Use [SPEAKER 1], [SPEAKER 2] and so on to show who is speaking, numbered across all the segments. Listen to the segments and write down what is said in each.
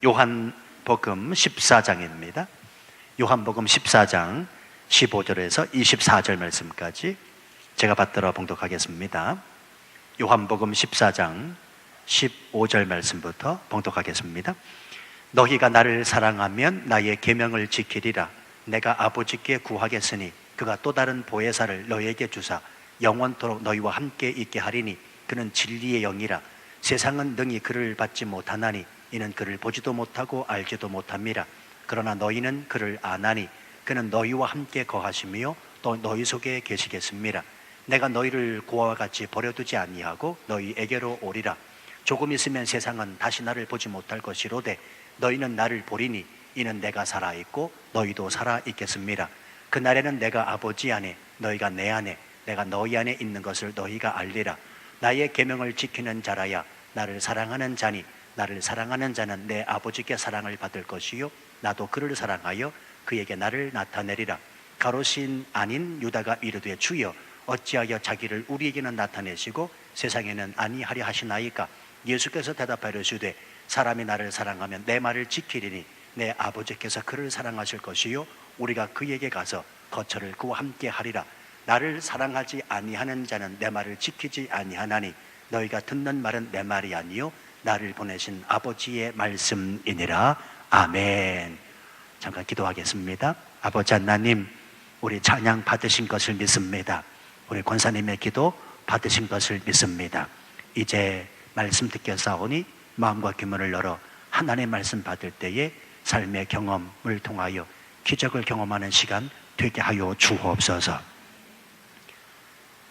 [SPEAKER 1] 요한복음 14장입니다. 요한복음 14장 15절에서 24절 말씀까지 제가 받들어 봉독하겠습니다. 요한복음 14장 15절 말씀부터 봉독하겠습니다. 너희가 나를 사랑하면 나의 계명을 지키리라. 내가 아버지께 구하겠으니 그가 또 다른 보혜사를 너희에게 주사 영원토록 너희와 함께 있게 하리니 그는 진리의 영이라. 세상은 능히 그를 받지 못하나니 이는 그를 보지도 못하고 알지도 못함이라. 그러나 너희는 그를 아나니 그는 너희와 함께 거하시며 또 너희 속에 계시겠습니다. 내가 너희를 고아와 같이 버려두지 아니하고 너희에게로 오리라. 조금 있으면 세상은 다시 나를 보지 못할 것이로되 너희는 나를 보리니 이는 내가 살아있고 너희도 살아있겠습니다. 그날에는 내가 아버지 안에 너희가 내 안에 내가 너희 안에 있는 것을 너희가 알리라. 나의 계명을 지키는 자라야 나를 사랑하는 자니 나를 사랑하는 자는 내 아버지께 사랑을 받을 것이요 나도 그를 사랑하여 그에게 나를 나타내리라. 가롯인 아닌 유다가 이르되 주여 어찌하여 자기를 우리에게는 나타내시고 세상에는 아니하려 하시나이까. 예수께서 대답하여 이르시되 사람이 나를 사랑하면 내 말을 지키리니 내 아버지께서 그를 사랑하실 것이요 우리가 그에게 가서 거처를 그와 함께 하리라. 나를 사랑하지 아니하는 자는 내 말을 지키지 아니하나니 너희가 듣는 말은 내 말이 아니요 나를 보내신 아버지의 말씀이니라. 아멘. 잠깐 기도하겠습니다. 아버지 하나님, 우리 찬양 받으신 것을 믿습니다. 우리 권사님의 기도 받으신 것을 믿습니다. 이제 말씀 듣겠사오니 마음과 귀문을 열어 하나님의 말씀 받을 때에 삶의 경험을 통하여 기적을 경험하는 시간 되게 하여 주옵소서.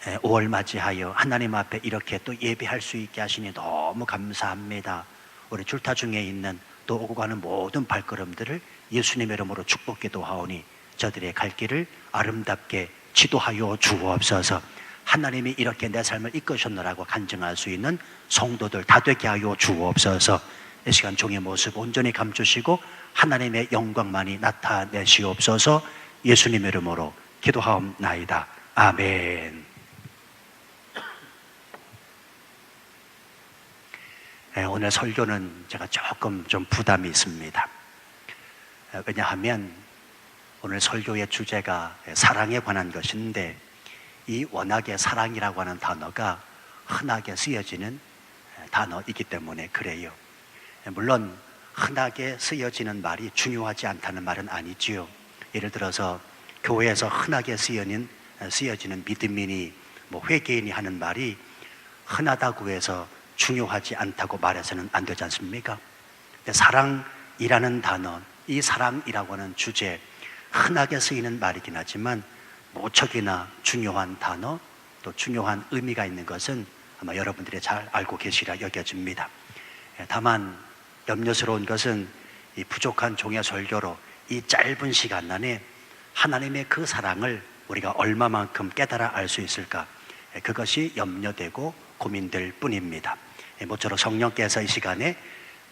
[SPEAKER 1] 5월 맞이하여 하나님 앞에 이렇게 또 예배할 수 있게 하시니 너무 감사합니다. 우리 줄타 중에 있는 또 오고 가는 모든 발걸음들을 예수님의 이름으로 축복 기도하오니 저들의 갈 길을 아름답게 지도하여 주옵소서. 하나님이 이렇게 내 삶을 이끄셨노라고 간증할 수 있는 성도들 다 되게 하여 주옵소서. 이 시간 종의 모습 온전히 감추시고 하나님의 영광만이 나타내시옵소서. 예수님의 이름으로 기도하옵나이다. 아멘. 오늘 설교는 제가 조금 좀 부담이 있습니다. 왜냐하면 오늘 설교의 주제가 사랑에 관한 것인데 이 워낙에 사랑이라고 하는 단어가 흔하게 쓰여지는 단어이기 때문에 그래요. 물론 흔하게 쓰여지는 말이 중요하지 않다는 말은 아니지요. 예를 들어서 교회에서 흔하게 쓰여지는 믿음인이 회개인이 하는 말이 흔하다고 해서 중요하지 않다고 말해서는 안 되지 않습니까? 근데 사랑이라는 단어, 이 사랑이라고 하는 주제, 흔하게 쓰이는 말이긴 하지만 무척이나 중요한 단어, 또 중요한 의미가 있는 것은 아마 여러분들이 잘 알고 계시리라 여겨집니다. 다만 염려스러운 것은 이 부족한 종의 설교로 이 짧은 시간 안에 하나님의 그 사랑을 우리가 얼마만큼 깨달아 알 수 있을까, 그것이 염려되고 고민될 뿐입니다. 모쪼록 성령께서 이 시간에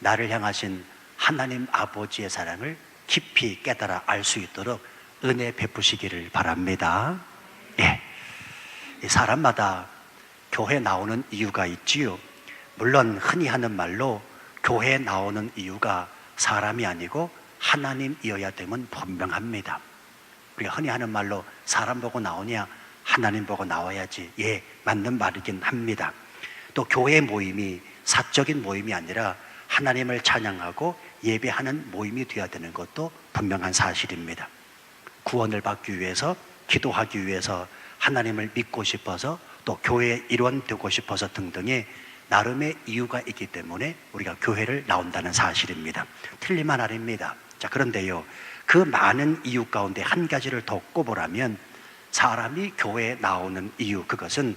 [SPEAKER 1] 나를 향하신 하나님 아버지의 사랑을 깊이 깨달아 알 수 있도록 은혜 베푸시기를 바랍니다. 사람마다 교회 나오는 이유가 있지요. 물론 흔히 하는 말로 교회 나오는 이유가 사람이 아니고 하나님이어야 됨은 분명합니다. 우리가 흔히 하는 말로 사람 보고 나오냐, 하나님 보고 나와야지. 맞는 말이긴 합니다. 또 교회 모임이 사적인 모임이 아니라 하나님을 찬양하고 예배하는 모임이 되어야 되는 것도 분명한 사실입니다. 구원을 받기 위해서, 기도하기 위해서, 하나님을 믿고 싶어서, 또 교회의 일원 되고 싶어서 등등의 나름의 이유가 있기 때문에 우리가 교회를 나온다는 사실입니다. 틀린 말 아닙니다. 자, 그런데요, 그 많은 이유 가운데 한 가지를 더 꼽으라면 사람이 교회에 나오는 이유, 그것은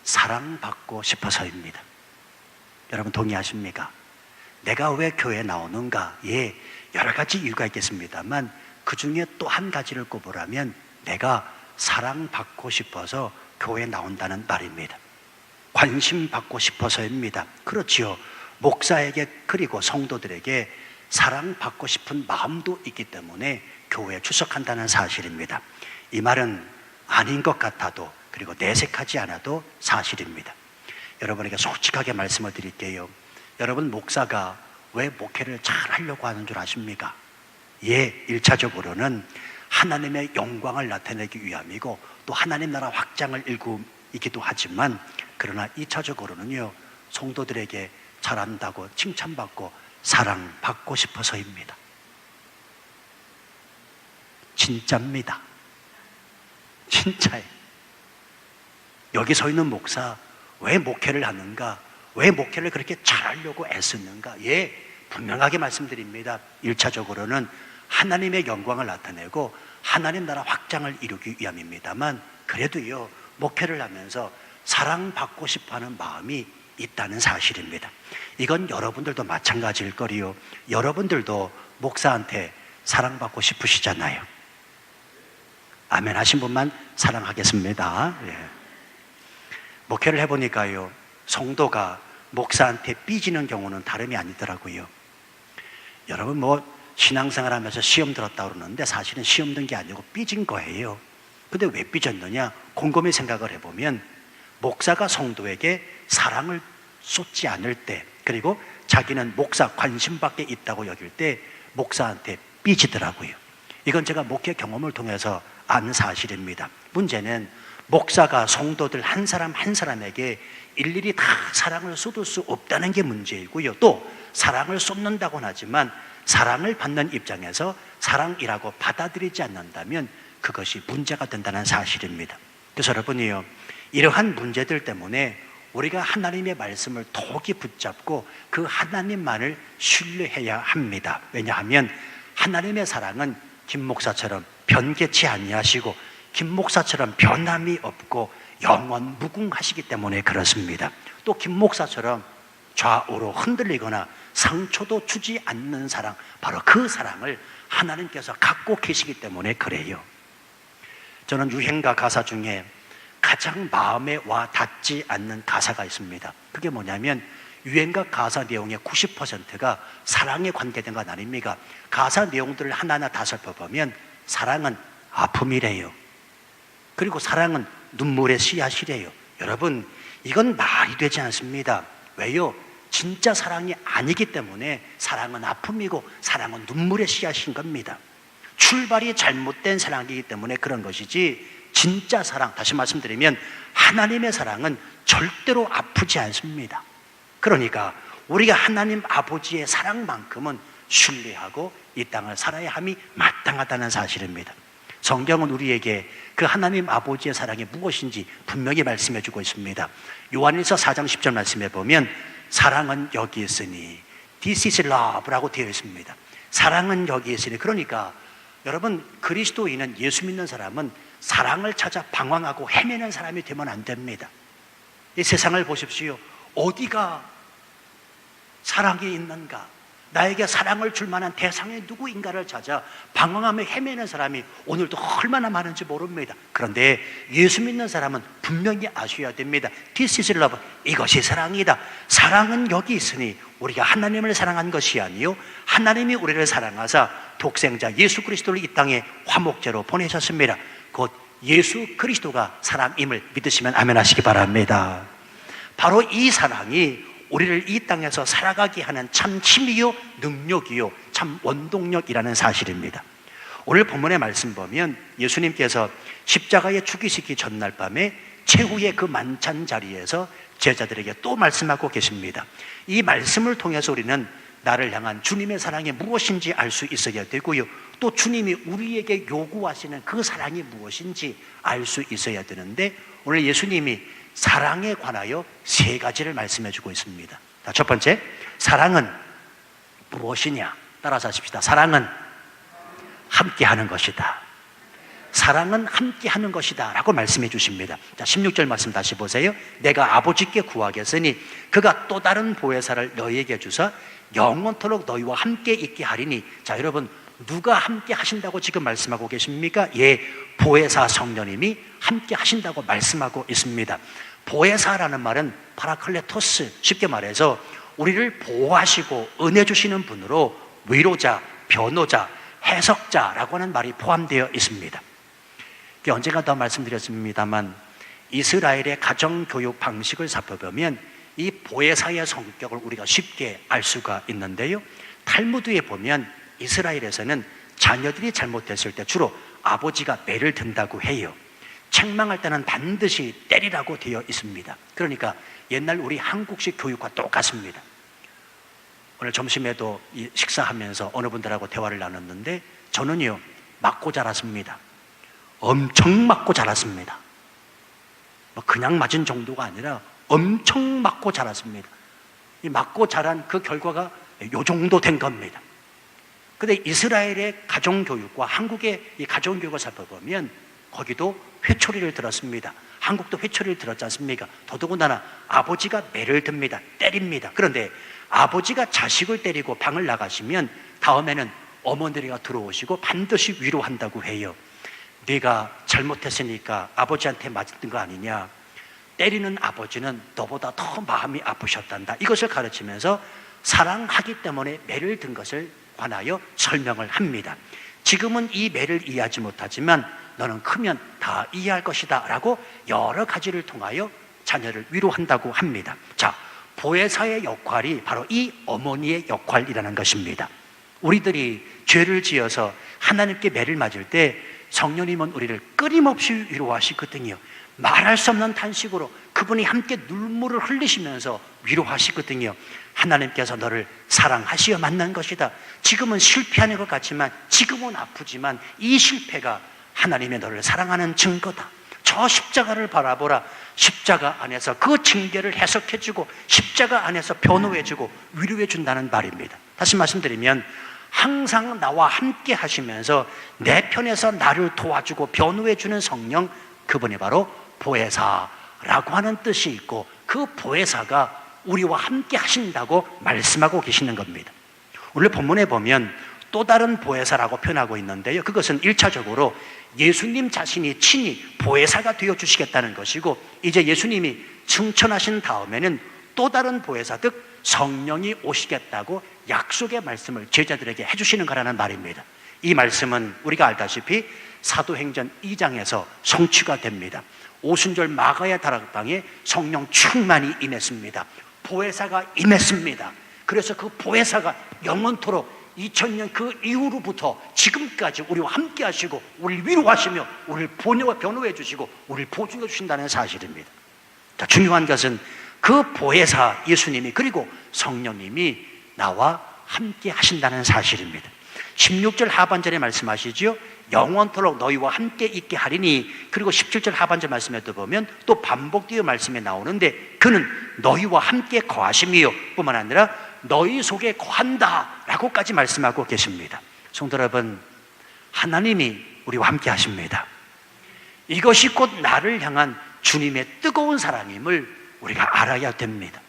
[SPEAKER 1] 사랑받고 싶어서입니다. 여러분 동의하십니까? 내가 왜 교회에 나오는가? 여러 가지 이유가 있겠습니다만 그 중에 또 한 가지를 꼽으라면 내가 사랑받고 싶어서 교회에 나온다는 말입니다. 관심 받고 싶어서입니다. 그렇지요. 목사에게 그리고 성도들에게 사랑받고 싶은 마음도 있기 때문에 교회에 출석한다는 사실입니다. 이 말은 아닌 것 같아도 그리고 내색하지 않아도 사실입니다. 여러분에게 솔직하게 말씀을 드릴게요. 여러분 목사가 왜 목회를 잘 하려고 하는 줄 아십니까? 예, 1차적으로는 하나님의 영광을 나타내기 위함이고 또 하나님 나라 확장을 일구이기도 하지만 그러나 2차적으로는요 성도들에게 잘한다고 칭찬받고 사랑받고 싶어서입니다. 진짜입니다. 진짜예요. 여기 서 있는 목사 왜 목회를 하는가? 왜 목회를 그렇게 잘하려고 애쓰는가? 예, 분명하게 말씀드립니다. 1차적으로는 하나님의 영광을 나타내고 하나님 나라 확장을 이루기 위함입니다만 그래도요 목회를 하면서 사랑받고 싶어하는 마음이 있다는 사실입니다. 이건 여러분들도 마찬가지일 거리요. 여러분들도 목사한테 사랑받고 싶으시잖아요. 아멘 하신 분만 사랑하겠습니다. 예. 목회를 해보니까요 성도가 목사한테 삐지는 경우는 다름이 아니더라고요. 여러분 신앙생활 하면서 시험 들었다고 그러는데 사실은 시험 든 게 아니고 삐진 거예요. 근데 왜 삐졌느냐? 곰곰이 생각을 해보면 목사가 성도에게 사랑을 쏟지 않을 때 그리고 자기는 목사 관심 밖에 있다고 여길 때 목사한테 삐지더라고요. 이건 제가 목회 경험을 통해서 안 사실입니다. 문제는 목사가 성도들 한 사람 한 사람에게 일일이 다 사랑을 쏟을 수 없다는 게 문제이고요. 또 사랑을 쏟는다고는 하지만 사랑을 받는 입장에서 사랑이라고 받아들이지 않는다면 그것이 문제가 된다는 사실입니다. 그래서 여러분이요 이러한 문제들 때문에 우리가 하나님의 말씀을 더욱이 붙잡고 그 하나님만을 신뢰해야 합니다. 왜냐하면 하나님의 사랑은 김 목사처럼 변개치 아니하시고 김 목사처럼 변함이 없고 영원 무궁하시기 때문에 그렇습니다. 또 김 목사처럼 좌우로 흔들리거나 상처도 주지 않는 사랑, 바로 그 사랑을 하나님께서 갖고 계시기 때문에 그래요. 저는 유행가 가사 중에 가장 마음에 와 닿지 않는 가사가 있습니다. 그게 뭐냐면 유행가 가사 내용의 90%가 사랑에 관계된 것 아닙니까? 가사 내용들을 하나하나 다 살펴보면 사랑은 아픔이래요. 그리고 사랑은 눈물의 씨앗이래요. 여러분 이건 말이 되지 않습니다. 왜요? 진짜 사랑이 아니기 때문에 사랑은 아픔이고 사랑은 눈물의 씨앗인 겁니다. 출발이 잘못된 사랑이기 때문에 그런 것이지 진짜 사랑, 다시 말씀드리면 하나님의 사랑은 절대로 아프지 않습니다. 그러니까 우리가 하나님 아버지의 사랑만큼은 신뢰하고 이 땅을 살아야 함이 마땅하다는 사실입니다. 성경은 우리에게 그 하나님 아버지의 사랑이 무엇인지 분명히 말씀해 주고 있습니다. 요한일서 4장 10절 말씀해 보면 사랑은 여기 있으니 This is love라고 되어 있습니다. 사랑은 여기 있으니, 그러니까 여러분 그리스도인은, 예수 믿는 사람은 사랑을 찾아 방황하고 헤매는 사람이 되면 안 됩니다. 이 세상을 보십시오. 어디가 사랑이 있는가? 나에게 사랑을 줄 만한 대상이 누구인가를 찾아 방황하며 헤매는 사람이 오늘도 얼마나 많은지 모릅니다. 그런데 예수 믿는 사람은 분명히 아셔야 됩니다. This is love. 이것이 사랑이다. 사랑은 여기 있으니 우리가 하나님을 사랑한 것이 아니요 하나님이 우리를 사랑하사 독생자 예수 그리스도를 이 땅에 화목제로 보내셨습니다. 곧 예수 그리스도가 사랑임을 믿으시면 아멘 하시기 바랍니다. 바로 이 사랑이 우리를 이 땅에서 살아가게 하는 참 힘이요 능력이요 참 원동력이라는 사실입니다. 오늘 본문의 말씀 보면 예수님께서 십자가에 죽이시기 전날 밤에 최후의 그 만찬 자리에서 제자들에게 또 말씀하고 계십니다. 이 말씀을 통해서 우리는 나를 향한 주님의 사랑이 무엇인지 알 수 있어야 되고요, 또 주님이 우리에게 요구하시는 그 사랑이 무엇인지 알 수 있어야 되는데, 오늘 예수님이 사랑에 관하여 세 가지를 말씀해 주고 있습니다. 자, 첫 번째, 사랑은 무엇이냐? 따라서 하십시다. 사랑은 함께 하는 것이다. 사랑은 함께 하는 것이다 라고 말씀해 주십니다. 자, 16절 말씀 다시 보세요. 내가 아버지께 구하겠으니 그가 또 다른 보혜사를 너희에게 주사 영원토록 너희와 함께 있게 하리니. 자, 여러분 누가 함께 하신다고 지금 말씀하고 계십니까? 예, 보혜사 성령님이 함께 하신다고 말씀하고 있습니다. 보혜사라는 말은 파라클레토스, 쉽게 말해서 우리를 보호하시고 은혜 주시는 분으로 위로자, 변호자, 해석자라고 하는 말이 포함되어 있습니다. 언젠가 더 말씀드렸습니다만 이스라엘의 가정교육 방식을 살펴보면 이 보혜사의 성격을 우리가 쉽게 알 수가 있는데요, 탈무드에 보면 이스라엘에서는 자녀들이 잘못했을 때 주로 아버지가 매를 든다고 해요. 책망할 때는 반드시 때리라고 되어 있습니다. 그러니까 옛날 우리 한국식 교육과 똑같습니다. 오늘 점심에도 식사하면서 어느 분들하고 대화를 나눴는데 저는요, 맞고 자랐습니다. 엄청 맞고 자랐습니다. 그냥 맞은 정도가 아니라 엄청 맞고 자랐습니다. 이 맞고 자란 그 결과가 요 정도 된 겁니다. 근데 이스라엘의 가정교육과 한국의 이 가정교육을 살펴보면 거기도 회초리를 들었습니다. 한국도 회초리를 들었지 않습니까? 더더군다나 아버지가 매를 듭니다. 때립니다. 그런데 아버지가 자식을 때리고 방을 나가시면 다음에는 어머니가 들어오시고 반드시 위로한다고 해요. 네가 잘못했으니까 아버지한테 맞은 거 아니냐, 때리는 아버지는 너보다 더 마음이 아프셨단다. 이것을 가르치면서 사랑하기 때문에 매를 든 것을 관하여 설명을 합니다. 지금은 이 매를 이해하지 못하지만 너는 크면 다 이해할 것이다 라고 여러 가지를 통하여 자녀를 위로한다고 합니다. 자, 보혜사의 역할이 바로 이 어머니의 역할이라는 것입니다. 우리들이 죄를 지어서 하나님께 매를 맞을 때 성령님은 우리를 끊임없이 위로하시거든요. 말할 수 없는 탄식으로 그분이 함께 눈물을 흘리시면서 위로하시거든요. 하나님께서 너를 사랑하시어 만난 것이다. 지금은 실패하는 것 같지만, 지금은 아프지만 이 실패가 하나님의 너를 사랑하는 증거다. 저 십자가를 바라보라. 십자가 안에서 그 징계를 해석해주고 십자가 안에서 변호해주고 위로해준다는 말입니다. 다시 말씀드리면 항상 나와 함께 하시면서 내 편에서 나를 도와주고 변호해주는 성령, 그분이 바로 보혜사라고 하는 뜻이 있고 그 보혜사가 우리와 함께 하신다고 말씀하고 계시는 겁니다. 오늘 본문에 보면 또 다른 보혜사라고 표현하고 있는데요, 그것은 1차적으로 예수님 자신이 친히 보혜사가 되어주시겠다는 것이고, 이제 예수님이 승천하신 다음에는 또 다른 보혜사, 즉 성령이 오시겠다고 약속의 말씀을 제자들에게 해주시는 거라는 말입니다. 이 말씀은 우리가 알다시피 사도행전 2장에서 성취가 됩니다. 오순절 마가의 다락방에 성령 충만이 임했습니다. 보혜사가 임했습니다. 그래서 그 보혜사가 영원토록 2000년 그 이후로부터 지금까지 우리와 함께 하시고 우리를 위로하시며 우리를 변호해 주시고 우리를 보증해 주신다는 사실입니다. 자, 중요한 것은 그 보혜사 예수님이 그리고 성령님이 나와 함께 하신다는 사실입니다. 16절 하반절에 말씀하시지요. 영원토록 너희와 함께 있게 하리니. 그리고 17절 하반절 말씀에도 보면 또 반복되어 말씀에 나오는데 그는 너희와 함께 거하심이요 뿐만 아니라 너희 속에 거한다 라고까지 말씀하고 계십니다. 성도 여러분, 하나님이 우리와 함께 하십니다. 이것이 곧 나를 향한 주님의 뜨거운 사랑임을 우리가 알아야 됩니다.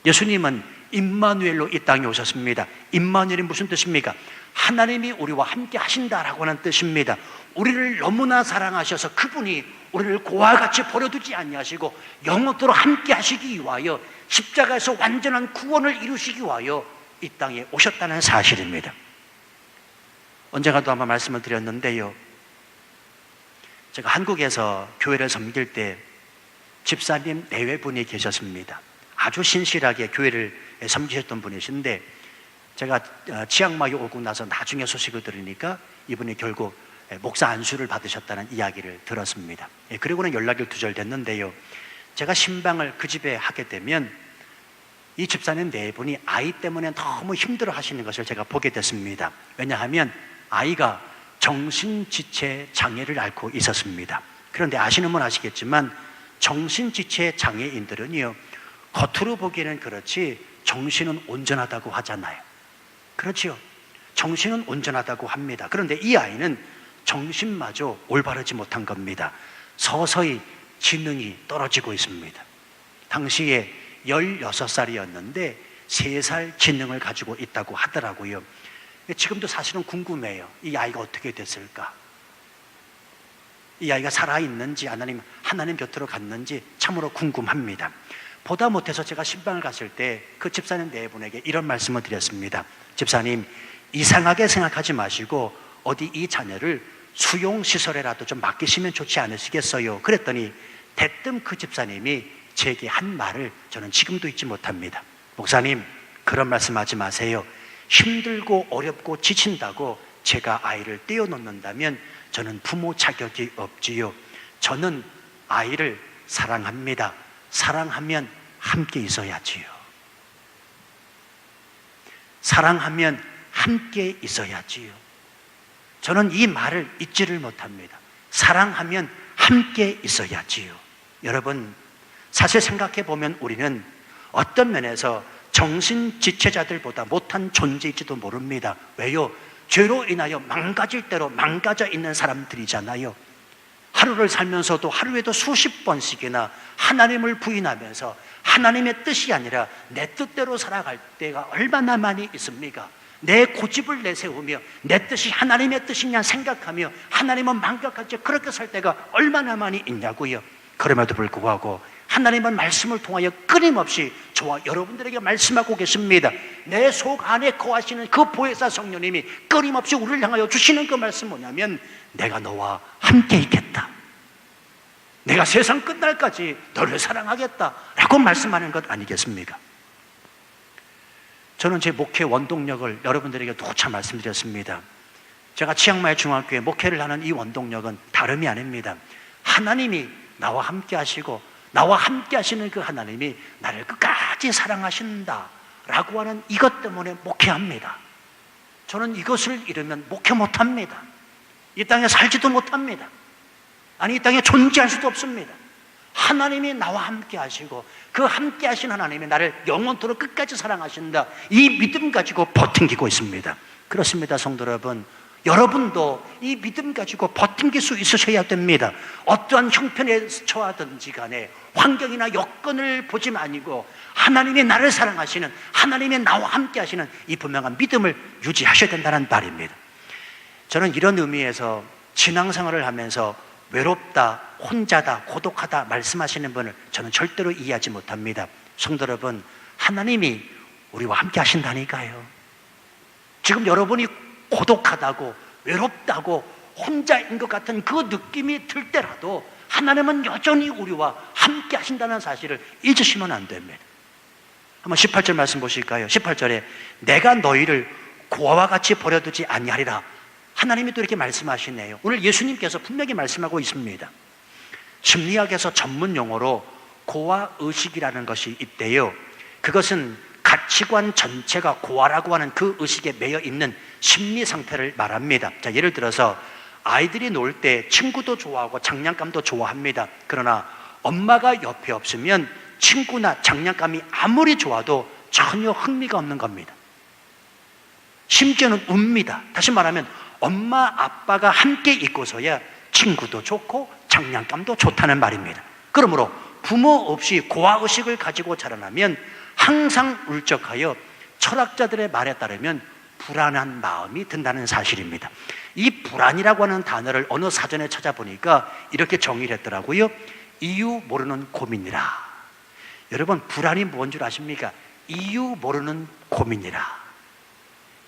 [SPEAKER 1] 예수님은 임마누엘로 이 땅에 오셨습니다. 임마누엘이 무슨 뜻입니까? 하나님이 우리와 함께 하신다라고 하는 뜻입니다. 우리를 너무나 사랑하셔서 그분이 우리를 고와 같이 버려두지 아니하시고 영원토록 함께 하시기 위하여 십자가에서 완전한 구원을 이루시기 위하여 이 땅에 오셨다는 사실입니다. 언젠가도 한번 말씀을 드렸는데요, 제가 한국에서 교회를 섬길 때 집사님 내외분이 계셨습니다. 아주 신실하게 교회를 섬기셨던 분이신데 제가 치앙마이 오고 나서 나중에 소식을 들으니까 이분이 결국 목사 안수를 받으셨다는 이야기를 들었습니다. 그리고는 연락이 두절됐는데요, 제가 신방을 그 집에 하게 되면 이 집사님 네 분이 아이 때문에 너무 힘들어 하시는 것을 제가 보게 됐습니다. 왜냐하면 아이가 정신지체 장애를 앓고 있었습니다. 그런데 아시는 분 아시겠지만 정신지체 장애인들은요, 겉으로 보기에는 그렇지 정신은 온전하다고 하잖아요. 그렇죠? 정신은 온전하다고 합니다. 그런데 이 아이는 정신마저 올바르지 못한 겁니다. 서서히 지능이 떨어지고 있습니다. 당시에 16살이었는데 3살 지능을 가지고 있다고 하더라고요. 지금도 사실은 궁금해요. 이 아이가 어떻게 됐을까? 이 아이가 살아있는지 하나님 곁으로 갔는지 참으로 궁금합니다. 보다 못해서 제가 신방을 갔을 때 그 집사님 네 분에게 이런 말씀을 드렸습니다. 집사님, 이상하게 생각하지 마시고 어디 이 자녀를 수용시설에라도 좀 맡기시면 좋지 않으시겠어요? 그랬더니 대뜸 그 집사님이 제게 한 말을 저는 지금도 잊지 못합니다. 목사님, 그런 말씀하지 마세요. 힘들고 어렵고 지친다고 제가 아이를 떼어놓는다면 저는 부모 자격이 없지요. 저는 아이를 사랑합니다. 사랑하면 함께 있어야지요. 사랑하면 함께 있어야지요. 저는 이 말을 잊지를 못합니다. 사랑하면 함께 있어야지요. 여러분, 사실 생각해 보면 우리는 어떤 면에서 정신지체자들보다 못한 존재일지도 모릅니다. 왜요? 죄로 인하여 망가질 대로 망가져 있는 사람들이잖아요. 하루를 살면서도 하루에도 수십 번씩이나 하나님을 부인하면서 하나님의 뜻이 아니라 내 뜻대로 살아갈 때가 얼마나 많이 있습니까? 내 고집을 내세우며 내 뜻이 하나님의 뜻이냐 생각하며 하나님은 망각하지 그렇게 살 때가 얼마나 많이 있냐고요. 그럼에도 불구하고 하나님은 말씀을 통하여 끊임없이 저와 여러분들에게 말씀하고 계십니다. 내 속 안에 거하시는 그 보혜사 성령님이 끊임없이 우리를 향하여 주시는 그 말씀 뭐냐면 내가 너와 함께 있겠다. 내가 세상 끝날까지 너를 사랑하겠다 라고 말씀하는 것 아니겠습니까? 저는 제 목회 원동력을 여러분들에게 누차 말씀드렸습니다. 제가 치앙마이 중학교에 목회를 하는 이 원동력은 다름이 아닙니다. 하나님이 나와 함께 하시고 나와 함께 하시는 그 하나님이 나를 끝까지 사랑하신다 라고 하는 이것 때문에 목회합니다. 저는 이것을 잃으면 목회 못합니다. 이 땅에 살지도 못합니다. 아니, 이 땅에 존재할 수도 없습니다. 하나님이 나와 함께 하시고 그 함께 하신 하나님이 나를 영원토록 끝까지 사랑하신다, 이 믿음 가지고 버팅기고 있습니다. 그렇습니다. 성도 여러분, 여러분도 이 믿음 가지고 버팅길 수 있으셔야 됩니다. 어떠한 형편에 처하든지 간에 환경이나 여건을 보지 아니고 하나님이 나를 사랑하시는, 하나님이 나와 함께 하시는 이 분명한 믿음을 유지하셔야 된다는 말입니다. 저는 이런 의미에서 신앙생활을 하면서 외롭다, 혼자다, 고독하다 말씀하시는 분을 저는 절대로 이해하지 못합니다. 성도 여러분, 하나님이 우리와 함께 하신다니까요. 지금 여러분이 고독하다고, 외롭다고, 혼자인 것 같은 그 느낌이 들 때라도 하나님은 여전히 우리와 함께 하신다는 사실을 잊으시면 안 됩니다. 한번 18절 말씀 보실까요? 18절에 내가 너희를 고아와 같이 버려두지 아니하리라. 하나님이 또 이렇게 말씀하시네요. 오늘 예수님께서 분명히 말씀하고 있습니다. 심리학에서 전문 용어로 고아의식이라는 것이 있대요. 그것은 가치관 전체가 고아라고 하는 그 의식에 매여 있는 심리 상태를 말합니다. 자, 예를 들어서 아이들이 놀 때 친구도 좋아하고 장난감도 좋아합니다. 그러나 엄마가 옆에 없으면 친구나 장난감이 아무리 좋아도 전혀 흥미가 없는 겁니다. 심지어는 웁니다. 다시 말하면 엄마 아빠가 함께 있고서야 친구도 좋고 장난감도 좋다는 말입니다. 그러므로 부모 없이 고아의식을 가지고 자라나면 항상 울적하여 철학자들의 말에 따르면 불안한 마음이 든다는 사실입니다. 이 불안이라고 하는 단어를 어느 사전에 찾아보니까 이렇게 정의를 했더라고요. 이유 모르는 고민이라. 여러분, 불안이 뭔 줄 아십니까? 이유 모르는 고민이라.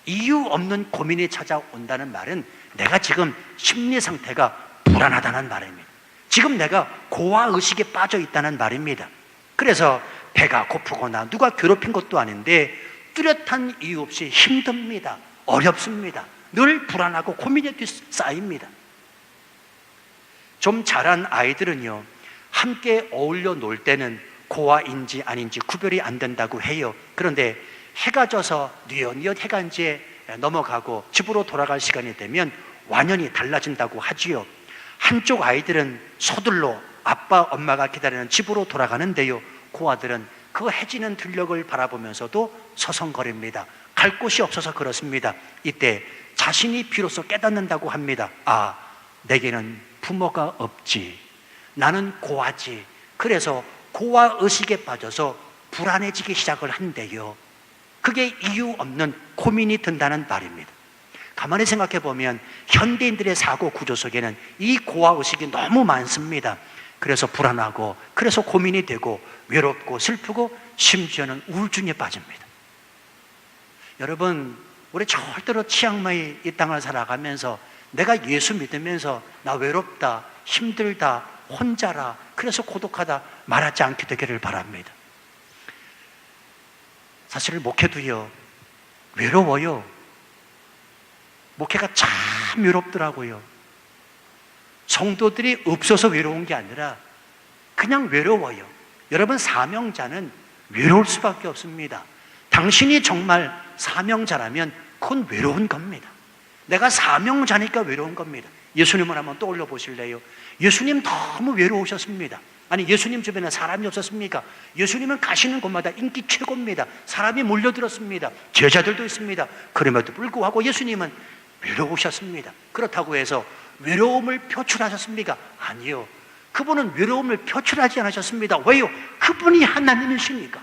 [SPEAKER 1] 이유 없는 고민이 찾아온다는 말은 내가 지금 심리 상태가 불안하다는 말입니다. 지금 내가 고아의식에 빠져 있다는 말입니다. 그래서 배가 고프거나 누가 괴롭힌 것도 아닌데 뚜렷한 이유 없이 힘듭니다. 어렵습니다. 늘 불안하고 고민이 쌓입니다. 좀 자란 아이들은요, 함께 어울려 놀 때는 고아인지 아닌지 구별이 안 된다고 해요. 그런데 해가 져서 뉘엿뉘엿 해가 이제 넘어가고 집으로 돌아갈 시간이 되면 완연히 달라진다고 하지요. 한쪽 아이들은 서둘러 아빠 엄마가 기다리는 집으로 돌아가는데요, 고아들은 그 해지는 들녘을 바라보면서도 서성거립니다. 갈 곳이 없어서 그렇습니다. 이때 자신이 비로소 깨닫는다고 합니다. 아, 내게는 부모가 없지, 나는 고아지. 그래서 고아의식에 빠져서 불안해지기 시작을 한대요. 그게 이유 없는 고민이 든다는 말입니다. 가만히 생각해 보면 현대인들의 사고 구조 속에는 이 고아의식이 너무 많습니다. 그래서 불안하고, 그래서 고민이 되고, 외롭고 슬프고, 심지어는 우울증에 빠집니다. 여러분, 우리 절대로 치앙마이 이 땅을 살아가면서 내가 예수 믿으면서 나 외롭다, 힘들다, 혼자라, 그래서 고독하다 말하지 않게 되기를 바랍니다. 사실 목회도요, 외로워요. 목회가 참 외롭더라고요. 성도들이 없어서 외로운 게 아니라 그냥 외로워요. 여러분, 사명자는 외로울 수밖에 없습니다. 당신이 정말 사명자라면 그건 외로운 겁니다. 내가 사명자니까 외로운 겁니다. 예수님을 한번 떠올려 보실래요? 예수님 너무 외로우셨습니다. 아니, 예수님 주변에 사람이 없었습니까? 예수님은 가시는 곳마다 인기 최고입니다. 사람이 몰려들었습니다. 제자들도 있습니다. 그럼에도 불구하고 예수님은 외로우셨습니다. 그렇다고 해서 외로움을 표출하셨습니까? 아니요. 그분은 외로움을 표출하지 않으셨습니다. 왜요? 그분이 하나님이시니까.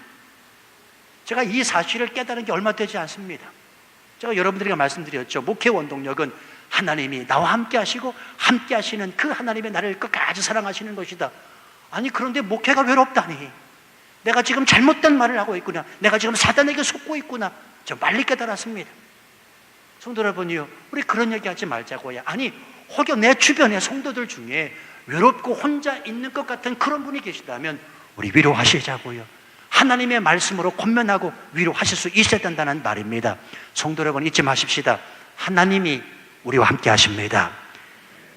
[SPEAKER 1] 제가 이 사실을 깨달은 게 얼마 되지 않습니다. 제가 여러분들에게 말씀드렸죠. 목회 원동력은 하나님이 나와 함께 하시고 함께 하시는 그 하나님의 나를 끝까지 사랑하시는 것이다. 아니, 그런데 목회가 외롭다니. 내가 지금 잘못된 말을 하고 있구나. 내가 지금 사단에게 속고 있구나. 저 빨리 깨달았습니다. 성도 여러분이요, 우리 그런 얘기 하지 말자고요. 아니, 혹여 내 주변의 성도들 중에 외롭고 혼자 있는 것 같은 그런 분이 계시다면 우리 위로하시자고요. 하나님의 말씀으로 권면하고 위로하실 수 있어야 된다는 말입니다. 성도 여러분, 잊지 마십시다. 하나님이 우리와 함께 하십니다.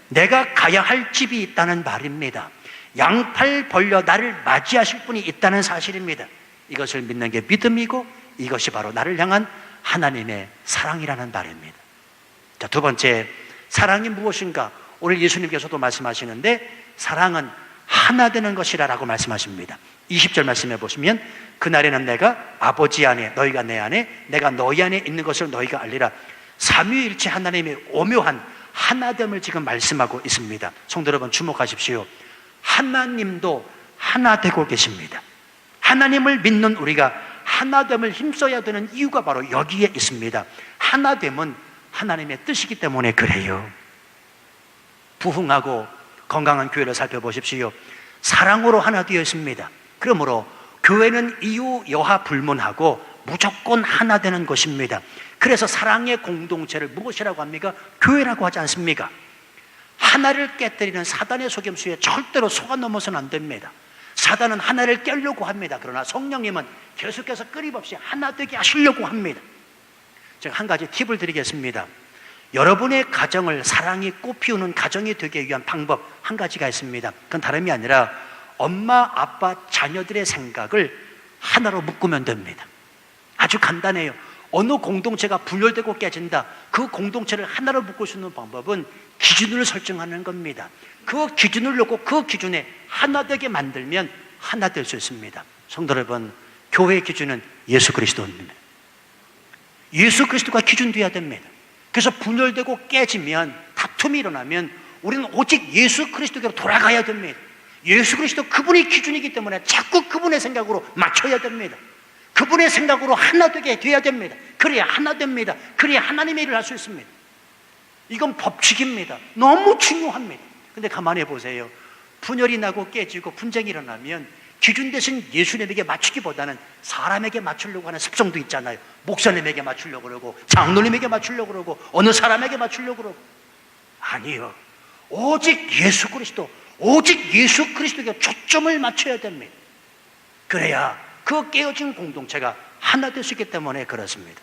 [SPEAKER 1] 내가 가야 할 집이 있다는 말입니다. 양팔 벌려 나를 맞이하실 분이 있다는 사실입니다. 이것을 믿는 게 믿음이고, 이것이 바로 나를 향한 하나님의 사랑이라는 말입니다. 자, 두 번째, 사랑이 무엇인가? 오늘 예수님께서도 말씀하시는데, 사랑은 하나 되는 것이라 라고 말씀하십니다. 20절 말씀해 보시면, 그날에는 내가 아버지 안에, 너희가 내 안에, 내가 너희 안에 있는 것을 너희가 알리라. 삼위일체 하나님의 오묘한 하나됨을 지금 말씀하고 있습니다. 성도 여러분, 주목하십시오. 하나님도 하나 되고 계십니다. 하나님을 믿는 우리가 하나됨을 힘써야 되는 이유가 바로 여기에 있습니다. 하나됨은 하나님의 뜻이기 때문에 그래요. 부흥하고 건강한 교회를 살펴보십시오. 사랑으로 하나 되어 있습니다. 그러므로 교회는 이유 여하 불문하고 무조건 하나 되는 것입니다. 그래서 사랑의 공동체를 무엇이라고 합니까? 교회라고 하지 않습니까? 하나를 깨뜨리는 사단의 속임수에 절대로 속아 넘어서는 안 됩니다. 사단은 하나를 깨려고 합니다. 그러나 성령님은 계속해서 끊임없이 하나 되게 하시려고 합니다. 제가 한 가지 팁을 드리겠습니다. 여러분의 가정을 사랑이 꽃피우는 가정이 되기 위한 방법 한 가지가 있습니다. 그건 다름이 아니라 엄마, 아빠, 자녀들의 생각을 하나로 묶으면 됩니다. 아주 간단해요. 어느 공동체가 분열되고 깨진다. 그 공동체를 하나로 묶을 수 있는 방법은 기준을 설정하는 겁니다. 그 기준을 놓고 그 기준에 하나 되게 만들면 하나 될 수 있습니다. 성도 여러분, 교회의 기준은 예수 그리스도입니다. 예수 그리스도가 기준돼야 됩니다. 그래서 분열되고 깨지면, 다툼이 일어나면 우리는 오직 예수 그리스도께로 돌아가야 됩니다. 예수 그리스도 그분이 기준이기 때문에 자꾸 그분의 생각으로 맞춰야 됩니다. 그분의 생각으로 하나 되게 돼야 됩니다. 그래야 하나 됩니다. 그래야 하나님의 일을 할 수 있습니다. 이건 법칙입니다. 너무 중요합니다. 근데 가만히 보세요. 분열이 나고 깨지고 분쟁이 일어나면 기준 대신 예수님에게 맞추기보다는 사람에게 맞추려고 하는 습성도 있잖아요. 목사님에게 맞추려고 그러고, 장로님에게 맞추려고 그러고, 어느 사람에게 맞추려고 그러고. 아니요. 오직 예수 그리스도, 오직 예수 그리스도에게 초점을 맞춰야 됩니다. 그래야 그 깨어진 공동체가 하나 될 수 있기 때문에 그렇습니다.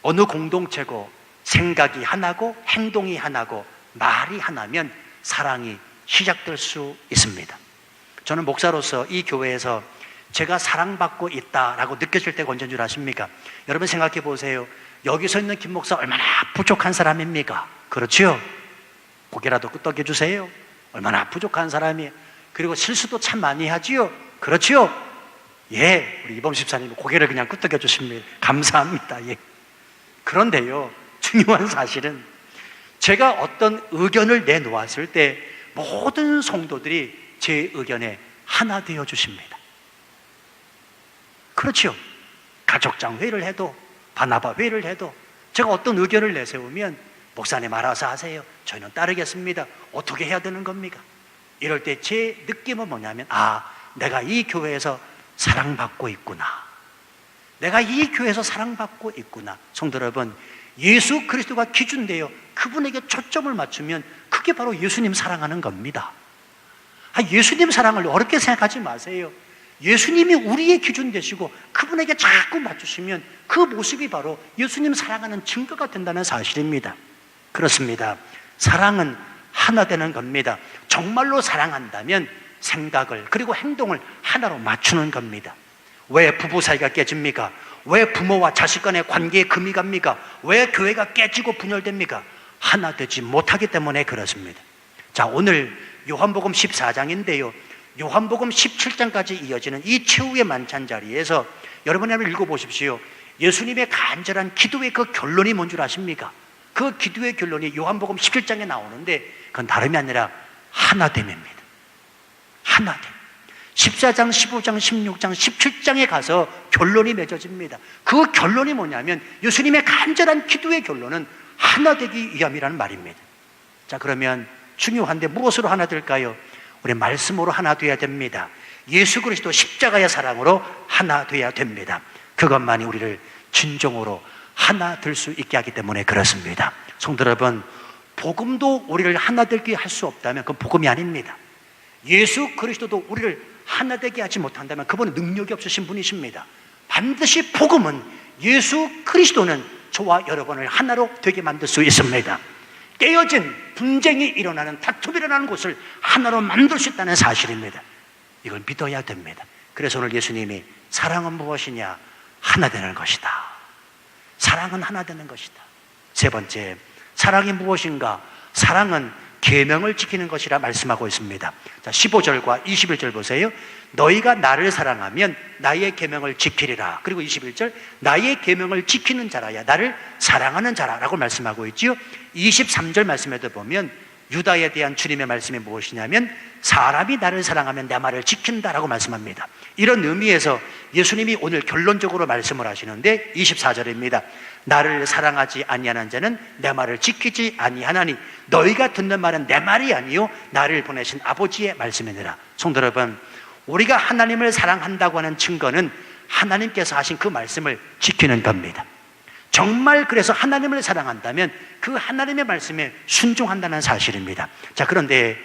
[SPEAKER 1] 어느 공동체고 생각이 하나고 행동이 하나고 말이 하나면 사랑이 시작될 수 있습니다. 저는 목사로서 이 교회에서 제가 사랑받고 있다라고 느껴질 때가 언제인 줄 아십니까? 여러분 생각해 보세요. 여기서 있는 김 목사 얼마나 부족한 사람입니까? 그렇죠? 고개라도 끄덕여 주세요. 얼마나 부족한 사람이에요. 그리고 실수도 참 많이 하지요. 그렇죠? 예, 우리 이범 집사님이 고개를 그냥 끄덕여 주십니다. 감사합니다. 예. 그런데요, 중요한 사실은 제가 어떤 의견을 내놓았을 때 모든 성도들이 제 의견에 하나 되어 주십니다. 그렇죠? 가족장 회의를 해도, 바나바 회의를 해도 제가 어떤 의견을 내세우면 목사님 알아서 하세요. 저희는 따르겠습니다. 어떻게 해야 되는 겁니까? 이럴 때 제 느낌은 뭐냐면, 내가 이 교회에서 사랑받고 있구나. 내가 이 교회에서 사랑받고 있구나. 성도 여러분, 예수 그리스도가 기준되어 그분에게 초점을 맞추면 그게 바로 예수님 사랑하는 겁니다. 예수님 사랑을 어렵게 생각하지 마세요. 예수님이 우리의 기준 되시고 그분에게 자꾸 맞추시면 그 모습이 바로 예수님 사랑하는 증거가 된다는 사실입니다. 그렇습니다. 사랑은 하나 되는 겁니다. 정말로 사랑한다면 생각을 그리고 행동을 하나로 맞추는 겁니다. 왜 부부 사이가 깨집니까? 왜 부모와 자식 간의 관계에 금이 갑니까? 왜 교회가 깨지고 분열됩니까? 하나 되지 못하기 때문에 그렇습니다. 자, 오늘 요한복음 14장인데요 요한복음 17장까지 이어지는 이 최후의 만찬 자리에서 여러분이 한번 읽어보십시오. 예수님의 간절한 기도의 그 결론이 뭔 줄 아십니까? 그 기도의 결론이 요한복음 17장에 나오는데 그건 다름이 아니라 하나됨입니다. 하나됨. 14장, 15장, 16장, 17장에 가서 결론이 맺어집니다. 그 결론이 뭐냐면 예수님의 간절한 기도의 결론은 하나 되기 위함이라는 말입니다. 자, 그러면 중요한데 무엇으로 하나 될까요? 우리 말씀으로 하나 돼야 됩니다. 예수 그리스도 십자가의 사랑으로 하나 돼야 됩니다. 그것만이 우리를 진정으로 하나 될 수 있게 하기 때문에 그렇습니다. 성도 여러분, 복음도 우리를 하나 되게 할 수 없다면 그건 복음이 아닙니다. 예수 그리스도도 우리를 하나 되게 하지 못한다면 그분은 능력이 없으신 분이십니다. 반드시 복음은 예수 그리스도는 저와 여러분을 하나로 되게 만들 수 있습니다. 깨어진 분쟁이 일어나는, 다툼이 일어나는 곳을 하나로 만들 수 있다는 사실입니다. 이걸 믿어야 됩니다. 그래서 오늘 예수님이 사랑은 무엇이냐? 하나 되는 것이다. 사랑은 하나 되는 것이다. 세 번째, 사랑이 무엇인가? 사랑은 계명을 지키는 것이라 말씀하고 있습니다. 자, 15절과 21절 보세요. 너희가 나를 사랑하면 나의 계명을 지키리라. 그리고 21절, 나의 계명을 지키는 자라야 나를 사랑하는 자라라고 말씀하고 있지요. 23절 말씀에도 보면 유다에 대한 주님의 말씀이 무엇이냐면 사람이 나를 사랑하면 내 말을 지킨다라고 말씀합니다. 이런 의미에서 예수님이 오늘 결론적으로 말씀을 하시는데 24절입니다. 나를 사랑하지 아니하는 자는 내 말을 지키지 아니하나니 너희가 듣는 말은 내 말이 아니요 나를 보내신 아버지의 말씀이니라. 성도 여러분, 우리가 하나님을 사랑한다고 하는 증거는 하나님께서 하신 그 말씀을 지키는 겁니다. 정말 그래서 하나님을 사랑한다면 그 하나님의 말씀에 순종한다는 사실입니다. 자, 그런데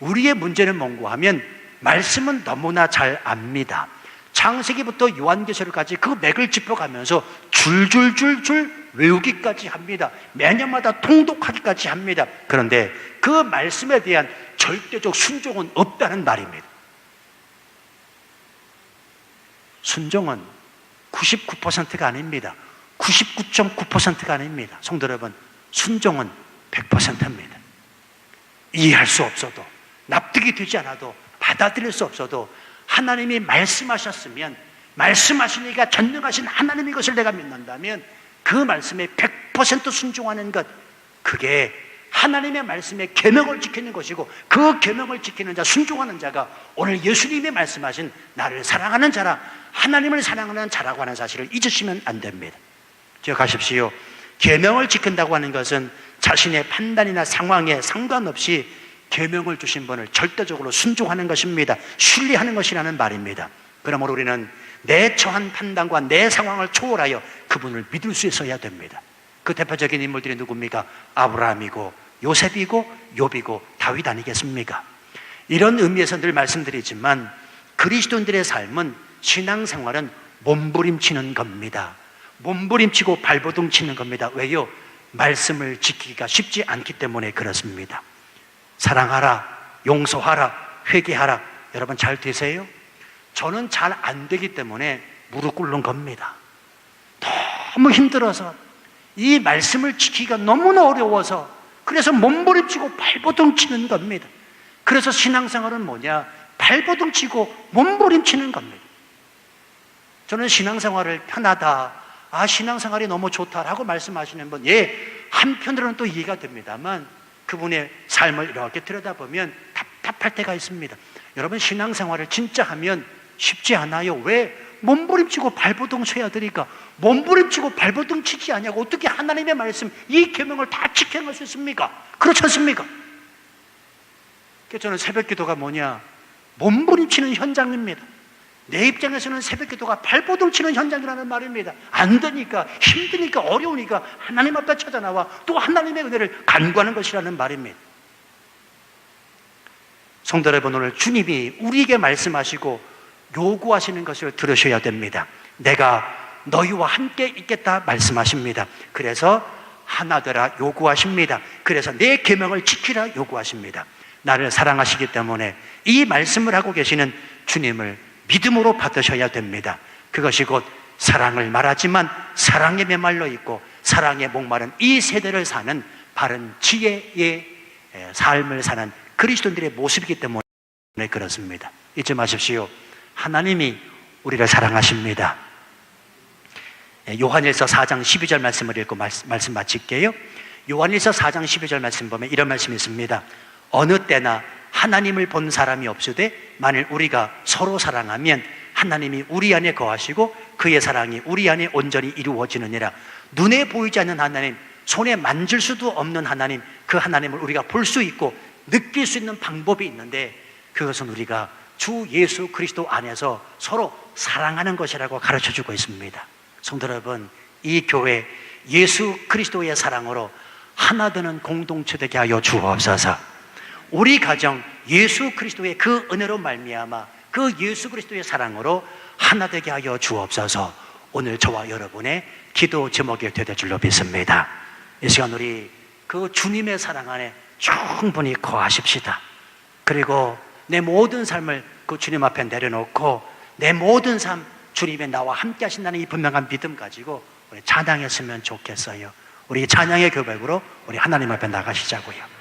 [SPEAKER 1] 우리의 문제는 뭔가 하면 말씀은 너무나 잘 압니다. 창세기부터 요한계시록까지 그 맥을 짚어가면서 줄줄줄줄 외우기까지 합니다. 매년마다 통독하기까지 합니다. 그런데 그 말씀에 대한 절대적 순종은 없다는 말입니다. 순종은 99%가 아닙니다. 99.9%가 아닙니다. 성도 여러분, 순종은 100%입니다. 이해할 수 없어도, 납득이 되지 않아도, 받아들일 수 없어도 하나님이 말씀하셨으면, 말씀하시니까 전능하신 하나님의 것을 내가 믿는다면 그 말씀에 100% 순종하는 것, 그게 하나님의 말씀에 계명을 지키는 것이고, 그 계명을 지키는 자, 순종하는 자가 오늘 예수님이 말씀하신 나를 사랑하는 자라, 하나님을 사랑하는 자라고 하는 사실을 잊으시면 안 됩니다. 기억하십시오. 계명을 지킨다고 하는 것은 자신의 판단이나 상황에 상관없이 계명을 주신 분을 절대적으로 순종하는 것입니다. 신뢰하는 것이라는 말입니다. 그러므로 우리는 내 처한 판단과 내 상황을 초월하여 그분을 믿을 수 있어야 됩니다. 그 대표적인 인물들이 누굽니까? 아브라함이고 요셉이고 욥이고 다윗 아니겠습니까? 이런 의미에서 늘 말씀드리지만 그리스도인들의 삶은, 신앙생활은 몸부림치는 겁니다. 몸부림치고 발버둥 치는 겁니다. 왜요? 말씀을 지키기가 쉽지 않기 때문에 그렇습니다. 사랑하라, 용서하라, 회개하라. 여러분 잘 되세요? 저는 잘 안 되기 때문에 무릎 꿇는 겁니다. 너무 힘들어서, 이 말씀을 지키기가 너무나 어려워서, 그래서 몸부림치고 발버둥 치는 겁니다. 그래서 신앙생활은 뭐냐? 발버둥 치고 몸부림치는 겁니다. 저는 신앙생활을 편하다, 신앙생활이 너무 좋다라고 말씀하시는 분, 한편으로는 또 이해가 됩니다만 그분의 삶을 이렇게 들여다보면 답답할 때가 있습니다. 여러분, 신앙생활을 진짜 하면 쉽지 않아요. 왜? 몸부림치고 발버둥 쳐야 되니까 몸부림치고 발버둥 치지 않냐고 어떻게 하나님의 말씀 이 계명을 다 지켜 행할 수 있습니까? 그렇지 않습니까? 그래서 저는 새벽기도가 뭐냐? 몸부림치는 현장입니다. 내 입장에서는 새벽기도가 발버둥 치는 현장이라는 말입니다. 안 되니까, 힘드니까, 어려우니까 하나님 앞에 찾아나와 또 하나님의 은혜를 간구하는 것이라는 말입니다. 성도 여러분, 오늘 주님이 우리에게 말씀하시고 요구하시는 것을 들으셔야 됩니다. 내가 너희와 함께 있겠다 말씀하십니다. 그래서 하나 되라 요구하십니다. 그래서 내 계명을 지키라 요구하십니다. 나를 사랑하시기 때문에 이 말씀을 하고 계시는 주님을 믿음으로 받으셔야 됩니다. 그것이 곧 사랑을 말하지만 사랑에 메말라 있고 사랑에 목마른 이 세대를 사는 바른 지혜의 삶을 사는 그리스도인들의 모습이기 때문에 그렇습니다. 잊지 마십시오. 하나님이 우리를 사랑하십니다. 요한일서 4장 12절 말씀을 읽고 말씀 마칠게요. 요한일서 4장 12절 말씀 보면 이런 말씀이 있습니다. 어느 때나 하나님을 본 사람이 없으되 만일 우리가 서로 사랑하면 하나님이 우리 안에 거하시고 그의 사랑이 우리 안에 온전히 이루어지느니라. 눈에 보이지 않는 하나님, 손에 만질 수도 없는 하나님, 그 하나님을 우리가 볼 수 있고 느낄 수 있는 방법이 있는데 그것은 우리가 주 예수 그리스도 안에서 서로 사랑하는 것이라고 가르쳐주고 있습니다. 성도 여러분, 이 교회 예수 그리스도의 사랑으로 하나 되는 공동체 되게 하여 주옵소서. 우리 가정 예수 그리스도의 그 은혜로 말미암아 그 예수 그리스도의 사랑으로 하나 되게 하여 주옵소서. 오늘 저와 여러분의 기도 제목이 되될 줄로 믿습니다. 이 시간 우리 그 주님의 사랑 안에 충분히 거하십시다. 그리고 내 모든 삶을 그 주님 앞에 내려놓고 내 모든 삶 주님의 나와 함께 하신다는 이 분명한 믿음 가지고 우리 찬양했으면 좋겠어요. 우리 찬양의 고백으로 우리 하나님 앞에 나가시자고요.